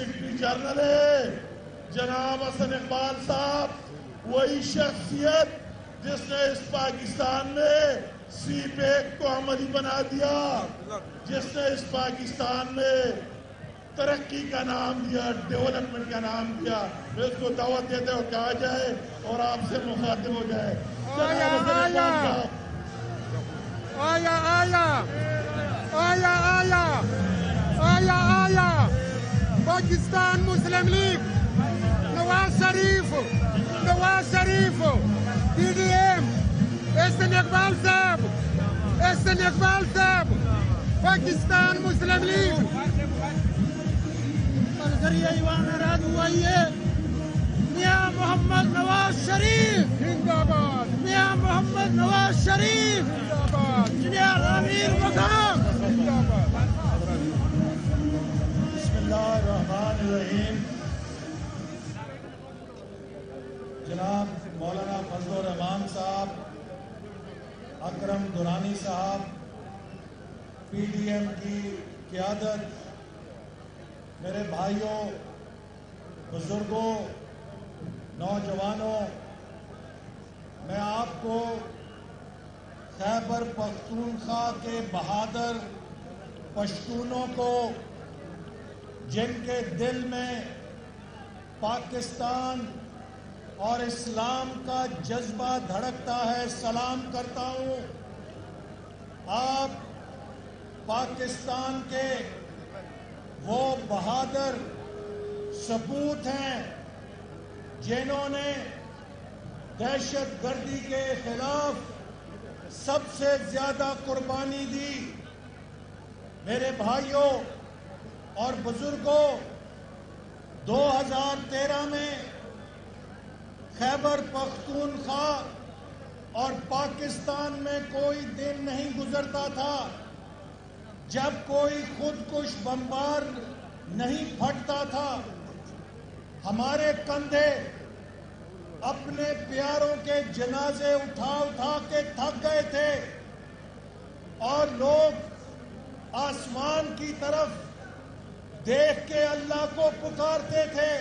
Secretary general ہے جناب حسن اقبال صاحب، وہی شخصیت جس نے اس پاکستان میں سی پیک کو عملی بنا دیا، جس نے اس پاکستان میں ترقی کا نام دیا، ڈیولپمنٹ کا نام دیا۔ میں اس کو دعوت دیتے ہو کہ آ جائے اور آپ سے مخاطب ہو جائے۔ آیا آیا آیا آیا آیا آیا آیا آیا پاکستان مسلم league, Nawaz Sharif P D M, Ahsan Iqbal صاحب پاکستان مسلم لیگ ذریعہ ایوان اراد ہوا ہے میاں محمد نواز شریف زندہ باد، میاں محمد نواز شریف زندہ باد، جناب امیر مقام زندہ باد۔ بسم اللہ الرحمن الرحیم۔ جناب مولانا فضل الرحمان صاحب، اکرم دورانی صاحب، پی ڈی ایم کی قیادت، میرے بھائیوں، بزرگوں، نوجوانوں، میں آپ کو خیبر پختونخوا کے بہادر پشتونوں کو، جن کے دل میں پاکستان اور اسلام کا جذبہ دھڑکتا ہے، سلام کرتا ہوں۔ آپ پاکستان کے وہ بہادر سپوت ہیں جنہوں نے دہشت گردی کے خلاف سب سے زیادہ قربانی دی۔ میرے بھائیوں اور بزرگوں، 2013 میں خیبر پختونخوا اور پاکستان میں کوئی دن نہیں گزرتا تھا جب کوئی خودکش بمبار نہیں پھٹتا تھا۔ ہمارے کندھے اپنے پیاروں کے جنازے اٹھا اٹھا کے تھک گئے تھے، اور لوگ آسمان کی طرف دیکھ کے اللہ کو پکارتے تھے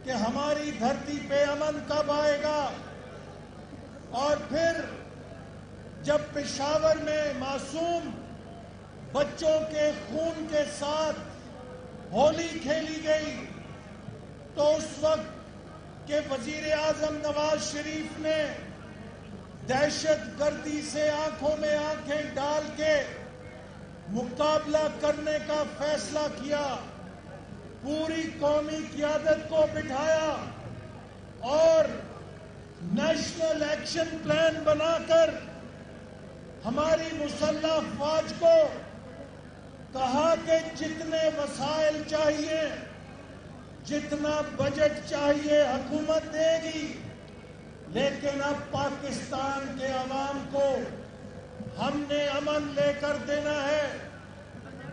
کہ ہماری دھرتی پہ امن کب آئے گا۔ اور پھر جب پشاور میں معصوم بچوں کے خون کے ساتھ ہولی کھیلی گئی، تو اس وقت کہ وزیر اعظم نواز شریف نے دہشت گردی سے آنکھوں میں آنکھیں ڈال کے مقابلہ کرنے کا فیصلہ کیا، پوری قومی قیادت کو بٹھایا اور نیشنل ایکشن پلان بنا کر ہماری مسلح افواج کو کہا کہ جتنے وسائل چاہیے، جتنا بجٹ چاہیے حکومت دے گی، لیکن اب پاکستان کے عوام کو ہم نے امن لے کر دینا ہے،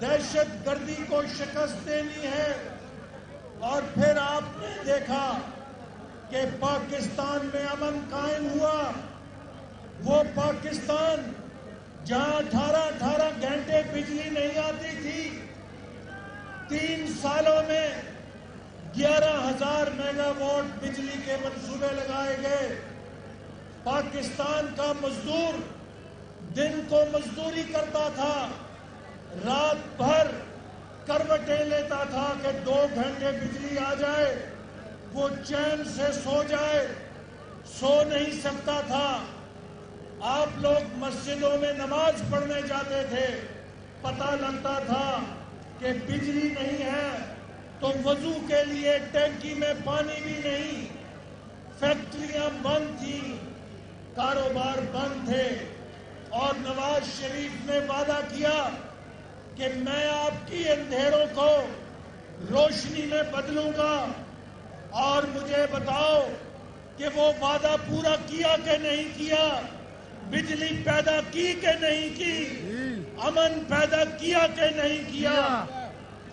دہشت گردی کو شکست دینی ہے۔ اور پھر آپ نے دیکھا کہ پاکستان میں امن قائم ہوا، وہ پاکستان جہاں 18 گھنٹے بجلی نہیں آتی تھی، 3 سالوں میں 11,000 میگا واٹ بجلی کے منصوبے لگائے گئے۔ پاکستان کا مزدور دن کو مزدوری کرتا تھا، رات بھر کروٹیں لیتا تھا کہ 2 گھنٹے بجلی آ جائے، وہ چین سے سو جائے، سو نہیں سکتا تھا۔ آپ لوگ مسجدوں میں نماز پڑھنے جاتے تھے، پتہ لگتا تھا کہ بجلی نہیں ہے تو وضو کے لیے ٹینکی میں پانی بھی نہیں، فیکٹریاں بند تھیں، کاروبار بند تھے۔ اور نواز شریف نے وعدہ کیا کہ میں آپ کی اندھیروں کو روشنی میں بدلوں گا، اور مجھے بتاؤ کہ وہ وعدہ پورا کیا کہ نہیں کیا؟ بجلی پیدا کی کہ نہیں کی؟ امن پیدا کیا کہ نہیں کیا؟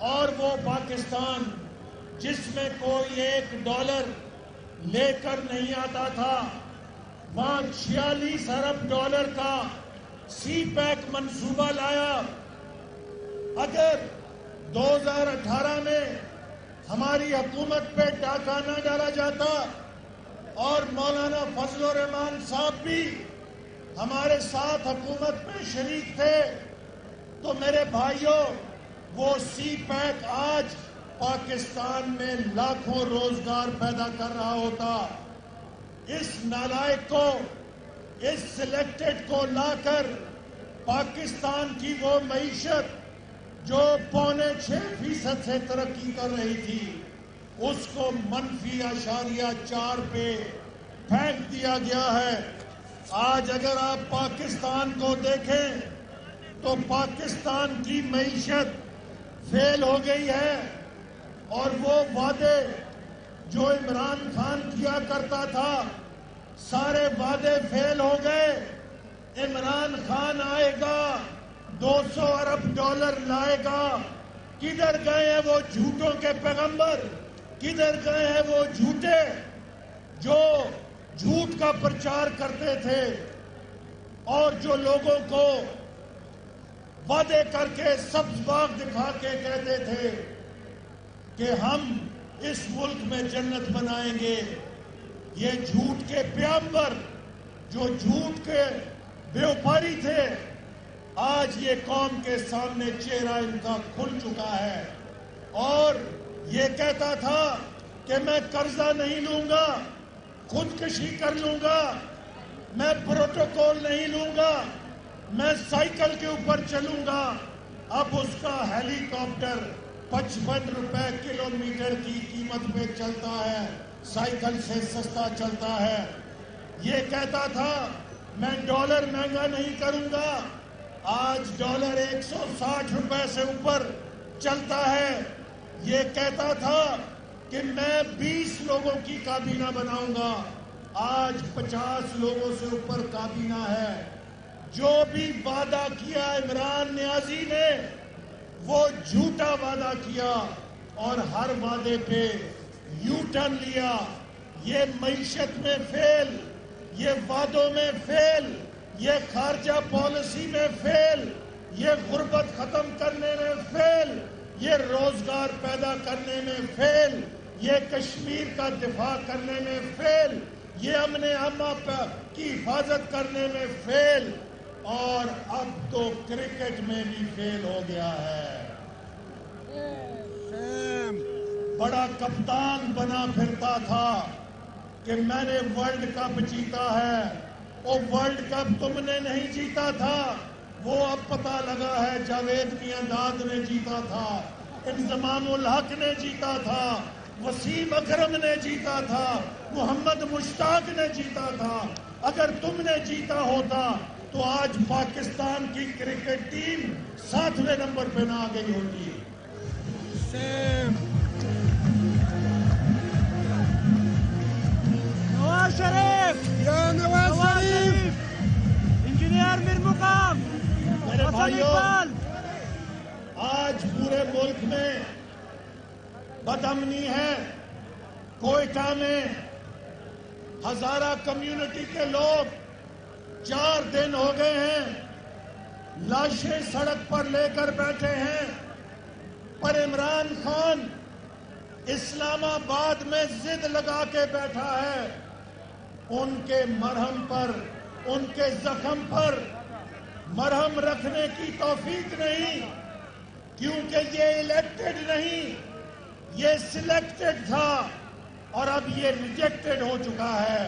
اور وہ پاکستان جس میں کوئی $1 لے کر نہیں آتا تھا، وہاں $46 ارب کا سی پیک منصوبہ لایا۔ اگر 2018 میں ہماری حکومت پہ ڈاکہ نہ ڈالا جاتا اور مولانا فضل الرحمان صاحب بھی ہمارے ساتھ حکومت میں شریک تھے تو میرے بھائیوں وہ سی پیک آج پاکستان میں لاکھوں روزگار پیدا کر رہا ہوتا. اس نالائق کو، اس سلیکٹڈ کو لا کر پاکستان کی وہ معیشت جو 5.6% سے ترقی کر رہی تھی اس کو -0.4 پہ پھینک دیا گیا ہے. آج اگر آپ پاکستان کو دیکھیں تو پاکستان کی معیشت فیل ہو گئی ہے اور وہ وعدے جو عمران خان کیا کرتا تھا سارے وعدے فیل ہو گئے. عمران خان آئے گا، $200 ارب لائے گا. کدھر گئے ہیں وہ جھوٹوں کے پیغمبر؟ کدھر گئے ہیں وہ جھوٹے جو جھوٹ کا پرچار کرتے تھے اور جو لوگوں کو وعدے کر کے سبز باغ دکھا کے کہتے تھے کہ ہم اس ملک میں جنت بنائیں گے؟ یہ جھوٹ کے پیغمبر جو جھوٹ کے بیوپاری تھے آج یہ قوم کے سامنے چہرہ ان کا کھل چکا ہے اور یہ کہتا تھا کہ میں قرضہ نہیں لوں گا، خودکشی کر لوں گا، میں پروٹوکول نہیں لوں گا، میں سائیکل کے اوپر چلوں گا. اب اس کا ہیلی کاپٹر 55 روپے کلومیٹر کی قیمت پہ چلتا ہے، سائیکل سے سستا چلتا ہے. یہ کہتا تھا میں ڈالر مہنگا نہیں کروں گا، آج ڈالر 160 روپے سے اوپر چلتا ہے. یہ کہتا تھا کہ میں 20 لوگوں کی کابینہ بناؤں گا، آج 50 لوگوں سے اوپر کابینہ ہے. جو بھی وعدہ کیا عمران نیازی نے وہ جھوٹا وعدہ کیا اور ہر وعدے پہ یو ٹرن لیا. یہ معیشت میں فیل، یہ وعدوں میں فیل، یہ خارجہ پالیسی میں فیل، یہ غربت ختم کرنے میں فیل، یہ روزگار پیدا کرنے میں فیل، یہ کشمیر کا دفاع کرنے میں فیل، یہ امن عامہ کی حفاظت کرنے میں فیل، اور اب تو کرکٹ میں بھی فیل ہو گیا ہے. بڑا کپتان بنا پھرتا تھا کہ میں نے ورلڈ کپ جیتا ہے. وہ ورلڈ کپ تم نے نہیں جیتا تھا، وہ اب پتہ لگا ہے جاوید میاں داد نے جیتا تھا، انضمام الحق نے جیتا تھا، وسیم اکرم نے جیتا تھا، محمد مشتاق نے جیتا تھا. اگر تم نے جیتا ہوتا تو آج پاکستان کی کرکٹ ٹیم 7ویں نمبر پہ نہ آ گئی ہوتی. نواز شریف، یا نواز شریف، انجینئر میر مقام. میرے بھائیوں، آج پورے ملک میں بدامنی ہے. کوئٹہ میں ہزارہ کمیونٹی کے لوگ 4 دن ہو گئے ہیں لاشیں سڑک پر لے کر بیٹھے ہیں، پر عمران خان اسلام آباد میں ضد لگا کے بیٹھا ہے. ان کے مرہم پر، ان کے زخم پر مرہم رکھنے کی توفیق نہیں، کیونکہ یہ الیکٹڈ نہیں، یہ سلیکٹڈ تھا اور اب یہ ریجیکٹڈ ہو چکا ہے.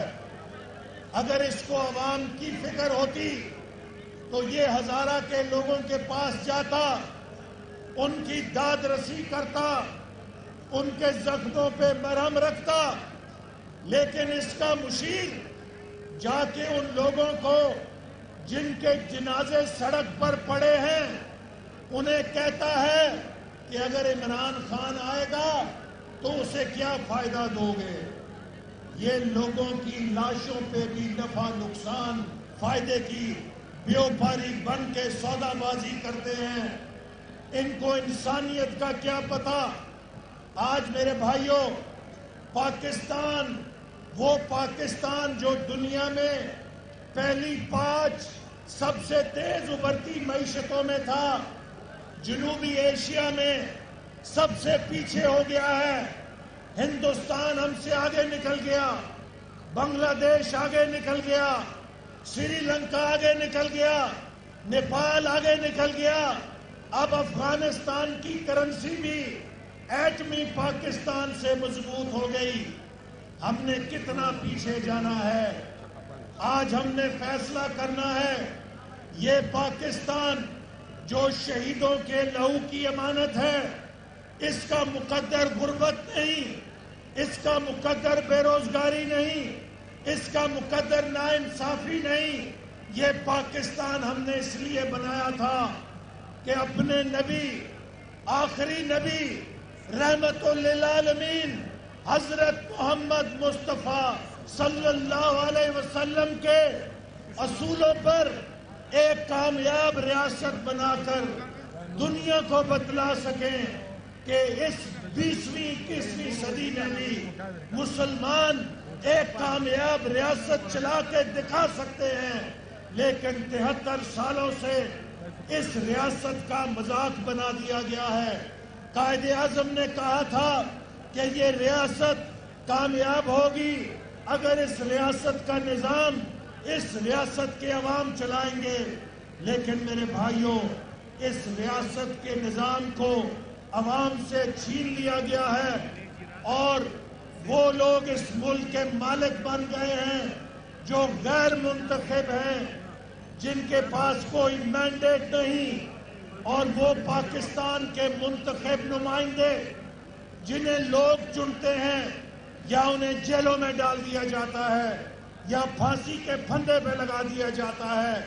اگر اس کو عوام کی فکر ہوتی تو یہ ہزارہ کے لوگوں کے پاس جاتا، ان کی داد رسی کرتا، ان کے زخموں پہ مرہم رکھتا. لیکن اس کا مشیر جا کے ان لوگوں کو جن کے جنازے سڑک پر پڑے ہیں انہیں کہتا ہے کہ اگر عمران خان آئے گا تو اسے کیا فائدہ دو گے؟ یہ لوگوں کی لاشوں پہ بھی نفع نقصان فائدے کی بیوپاری بن کے سودا بازی کرتے ہیں. ان کو انسانیت کا کیا پتہ؟ آج میرے بھائیوں، پاکستان، وہ پاکستان جو دنیا میں پہلی 5 سب سے تیز ابھرتی معیشتوں میں تھا، جنوبی ایشیا میں سب سے پیچھے ہو گیا ہے. ہندوستان ہم سے آگے نکل گیا, بنگلہ دیش آگے نکل گیا, سری لنکا آگے نکل گیا, نیپال آگے نکل گیا. اب افغانستان کی کرنسی بھی ایٹمی پاکستان سے مضبوط ہو گئی. ہم نے کتنا پیچھے جانا ہے. آج ہم نے فیصلہ کرنا ہے. یہ پاکستان جو شہیدوں کے لہو کی امانت ہے, اس کا مقدر غربت نہیں, اس کا مقدر بے روزگاری نہیں, اس کا مقدر ناانصافی نہیں. یہ پاکستان ہم نے اس لیے بنایا تھا کہ اپنے نبی, آخری نبی, رحمت للعالمین حضرت محمد مصطفیٰ صلی اللہ علیہ وسلم کے اصولوں پر ایک کامیاب ریاست بنا کر دنیا کو بتلا سکیں کہ اس 20ویں صدی میں بھی مسلمان ایک کامیاب ریاست چلا کے دکھا سکتے ہیں. لیکن 73 سالوں سے اس ریاست کا مذاق بنا دیا گیا ہے. قائد اعظم نے کہا تھا کہ یہ ریاست کامیاب ہوگی اگر اس ریاست کا نظام اس ریاست کے عوام چلائیں گے. لیکن میرے بھائیوں, اس ریاست کے نظام کو عوام سے چھین لیا گیا ہے اور وہ لوگ اس ملک کے مالک بن گئے ہیں جو غیر منتخب ہیں, جن کے پاس کوئی مینڈیٹ نہیں, اور وہ پاکستان کے منتخب نمائندے جنہیں لوگ چنتے ہیں یا انہیں جیلوں میں ڈال دیا جاتا ہے, یا پھانسی کے پھندے پہ لگا دیا جاتا ہے,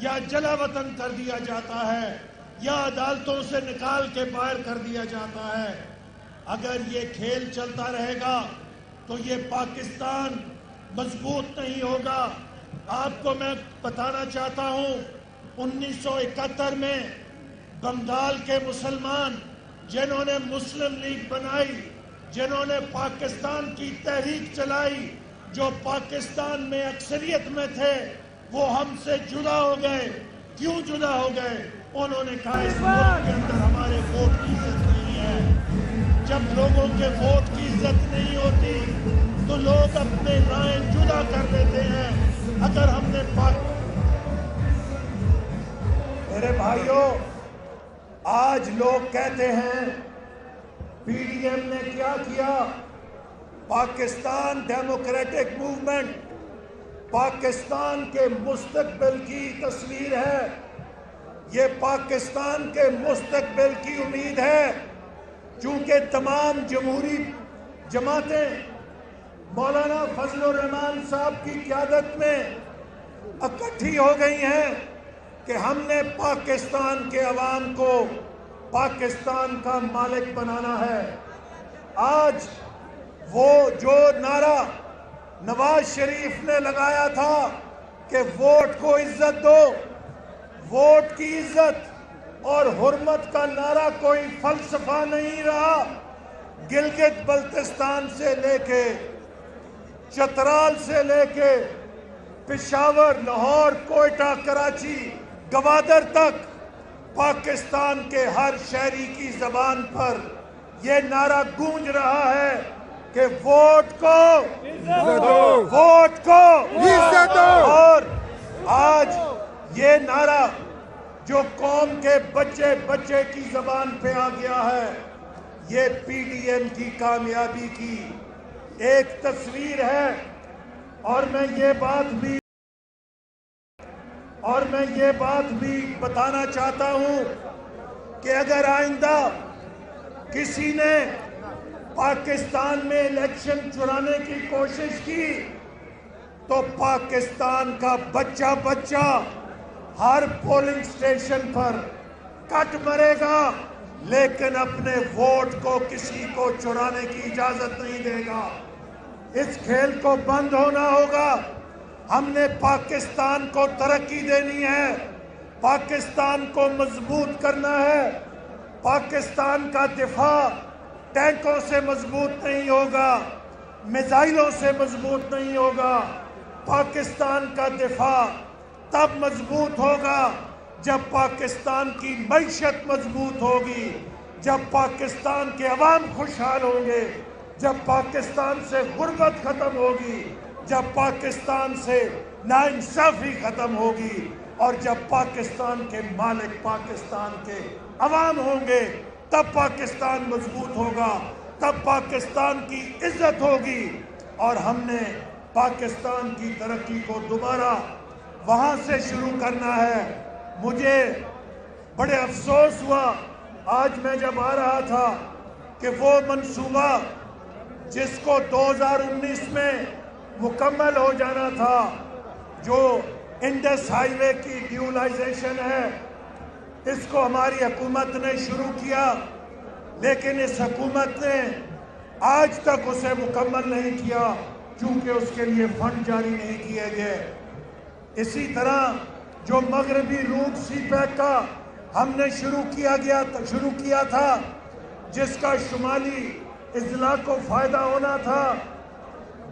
یا جلا وطن کر دیا جاتا ہے, یا عدالتوں سے نکال کے باہر کر دیا جاتا ہے. اگر یہ کھیل چلتا رہے گا تو یہ پاکستان مضبوط نہیں ہوگا. آپ کو میں بتانا چاہتا ہوں, 1971 میں بنگال کے مسلمان جنہوں نے مسلم لیگ بنائی, جنہوں نے پاکستان کی تحریک چلائی, جو پاکستان میں اکثریت میں تھے, وہ ہم سے جدا ہو گئے. کیوں جدا ہو گئے؟ انہوں نے کہا اس ملک کے اندر ہمارے ووٹ کی عزت نہیں ہے. جب لوگوں کے ووٹ کی عزت نہیں ہوتی تو لوگ اپنے رائے جدا کر دیتے ہیں. اگر ہم نے میرے بھائیوں, آج لوگ کہتے ہیں پی ڈی ایم نے کیا کیا. پاکستان ڈیموکریٹک موومنٹ پاکستان کے مستقبل کی تصویر ہے, یہ پاکستان کے مستقبل کی امید ہے. چونکہ تمام جمہوری جماعتیں مولانا فضل الرحمان صاحب کی قیادت میں اکٹھی ہو گئی ہیں کہ ہم نے پاکستان کے عوام کو پاکستان کا مالک بنانا ہے. آج وہ جو نعرہ نواز شریف نے لگایا تھا کہ ووٹ کو عزت دو, ووٹ کی عزت اور حرمت کا نعرہ کوئی فلسفہ نہیں رہا. گلگت بلتستان سے لے کے, چترال سے لے کے, پشاور, لاہور, کوئٹہ, کراچی, گوادر تک پاکستان کے ہر شہری کی زبان پر یہ نعرہ گونج رہا ہے کہ ووٹ کو عزت دو. اور آج یہ نعرہ جو قوم کے بچے بچے کی زبان پہ آ گیا ہے, یہ پی ڈی ایم کی کامیابی کی ایک تصویر ہے. اور میں یہ بات بھی بتانا چاہتا ہوں کہ اگر آئندہ کسی نے پاکستان میں الیکشن چرانے کی کوشش کی تو پاکستان کا بچہ بچہ ہر پولنگ سٹیشن پر کٹ مرے گا, لیکن اپنے ووٹ کو کسی کو چرانے کی اجازت نہیں دے گا. اس کھیل کو بند ہونا ہوگا. ہم نے پاکستان کو ترقی دینی ہے, پاکستان کو مضبوط کرنا ہے. پاکستان کا دفاع ٹینکوں سے مضبوط نہیں ہوگا, میزائلوں سے مضبوط نہیں ہوگا. پاکستان کا دفاع تب مضبوط ہوگا جب پاکستان کی معیشت مضبوط ہوگی, جب پاکستان کے عوام خوشحال ہوں گے، جب پاکستان سے غربت ختم ہوگی، جب پاکستان سے ناانصافی ختم ہوگی، اور جب پاکستان کے مالک پاکستان کے عوام ہوں گے، تب پاکستان مضبوط ہوگا، تب پاکستان کی عزت ہوگی، اور ہم نے پاکستان کی ترقی کو دوبارہ وہاں سے شروع کرنا ہے۔ مجھے بڑے افسوس ہوا آج میں جب آ رہا تھا کہ وہ منصوبہ جس کو 2019 میں مکمل ہو جانا تھا، جو انڈس ہائی وے کی ڈیولائزیشن ہے، اس کو ہماری حکومت نے شروع کیا، لیکن اس حکومت نے آج تک اسے مکمل نہیں کیا کیونکہ اس کے لیے فنڈ جاری نہیں کیے گئے۔ اسی طرح جو مغربی روٹ سی پیک کا ہم نے شروع کیا تھا، جس کا شمالی اضلاع کو فائدہ ہونا تھا،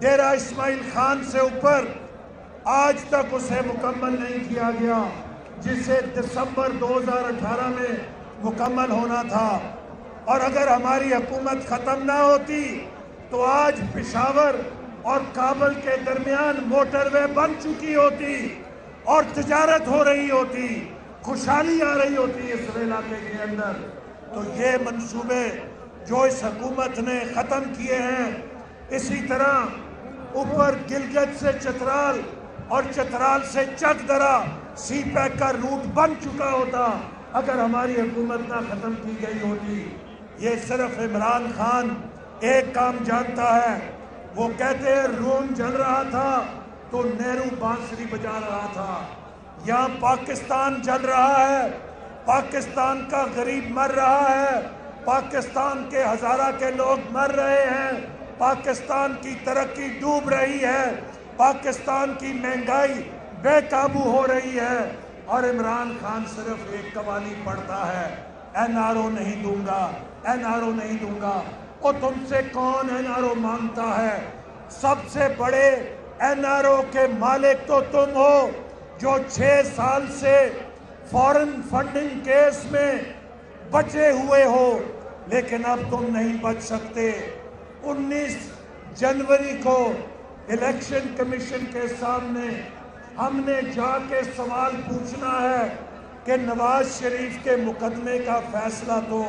ڈیرہ اسماعیل خان سے اوپر، آج تک اسے مکمل نہیں کیا گیا، جسے دسمبر 2018 میں مکمل ہونا تھا۔ اور اگر ہماری حکومت ختم نہ ہوتی تو آج پشاور اور کابل کے درمیان موٹر وے بن چکی ہوتی اور تجارت ہو رہی ہوتی، خوشحالی آ رہی ہوتی اس علاقے کے اندر۔ تو یہ منصوبے جو اس حکومت نے ختم کیے ہیں، اسی طرح اوپر گلگت سے چترال اور چترال سے چک درہ سی پیک کا روٹ بن چکا ہوتا اگر ہماری حکومت نہ ختم کی گئی ہوتی۔ یہ صرف عمران خان ایک کام جانتا ہے، وہ کہتے ہیں روم جل رہا تھا تو نہرو بانسری بجا رہا تھا۔ یہاں پاکستان جل رہا ہے، پاکستان کا غریب مر رہا ہے، پاکستان کے ہزارہ کے لوگ مر رہے ہیں، پاکستان کی ترقی ڈوب رہی ہے، پاکستان کی مہنگائی بے قابو ہو رہی ہے، اور عمران خان صرف ایک قوالی پڑھتا ہے، این آر او نہیں دوں گا، این آر او نہیں دوں گا۔ اور تم سے کون این آر او مانگتا ہے؟ سب سے بڑے این آر او کے مالک تو تم ہو، جو 6 سال سے فورن فنڈنگ کیس میں بچے ہوئے ہو، لیکن اب تم نہیں بچ سکتے۔ 19 جنوری کو الیکشن کمیشن کے سامنے ہم نے جا کے سوال پوچھنا ہے کہ نواز شریف کے مقدمے کا فیصلہ تو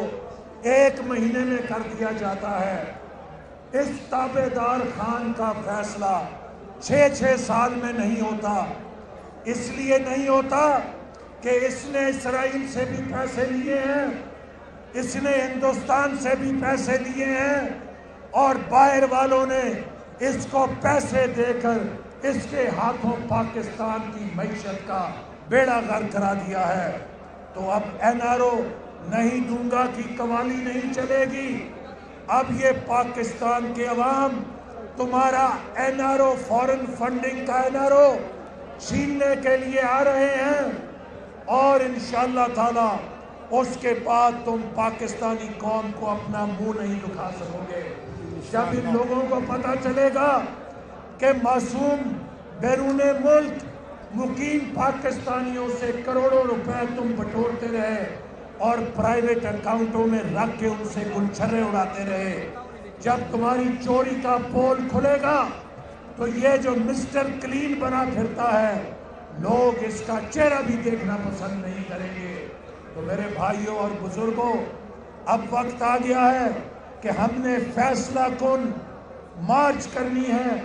1 مہینے میں کر دیا جاتا ہے، اس تابع دار خان کا فیصلہ 6 سال میں نہیں ہوتا۔ اس لیے نہیں ہوتا کہ اس نے اسرائیل سے بھی پیسے لیے ہیں، اس نے ہندوستان سے بھی پیسے لیے ہیں، اور باہر والوں نے اس کو پیسے دے کر اس کے ہاتھوں پاکستان کی معیشت کا بیڑا غرق کرا دیا ہے۔ تو اب این آر او نہیں دوں گا کی قوالی نہیں چلے گی، اب یہ پاکستان کے عوام تمہارا این آر او، فورن فنڈنگ کا این آر او چھیننے کے لیے آ رہے ہیں، اور انشاءاللہ تعالی اس کے بعد تم پاکستانی قوم کو اپنا منہ نہیں دکھا سکو گے۔ جب ان لوگوں کو پتہ چلے گا کہ معصوم بیرون ملک مقیم پاکستانیوں سے کروڑوں روپے تم بٹورتے رہے اور پرائیویٹ اکاؤنٹوں میں رکھ کے ان سے گلچھرے اڑاتے رہے، جب تمہاری چوری کا پول کھلے گا تو یہ جو مسٹر کلین بنا پھرتا ہے، لوگ اس کا چہرہ بھی دیکھنا پسند نہیں کریں گے۔ تو میرے بھائیوں اور بزرگوں، اب وقت آ گیا ہے کہ ہم نے فیصلہ کن مارچ کرنی ہے۔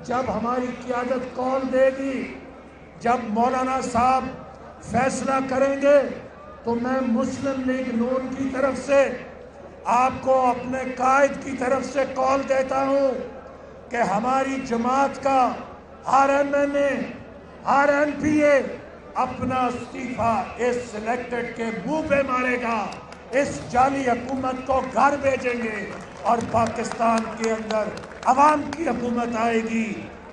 جب ہماری قیادت کال دے گی، جب مولانا صاحب فیصلہ کریں گے، تو میں مسلم لیگ نون کی طرف سے آپ کو اپنے قائد کی طرف سے کال دیتا ہوں کہ ہماری جماعت کا R M N A, R N P A اپنا استعفیٰ اس سلیکٹڈ کے منہ پہ مارے گا، اس جعلی حکومت کو گھر بھیجیں گے، اور پاکستان کے اندر عوام کی حکومت آئے گی،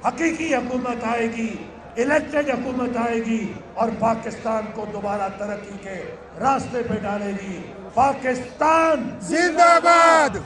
حقیقی حکومت آئے گی، الیکٹڈ حکومت آئے گی، اور پاکستان کو دوبارہ ترقی کے راستے پہ ڈالے گی۔ پاکستان زندہ باد۔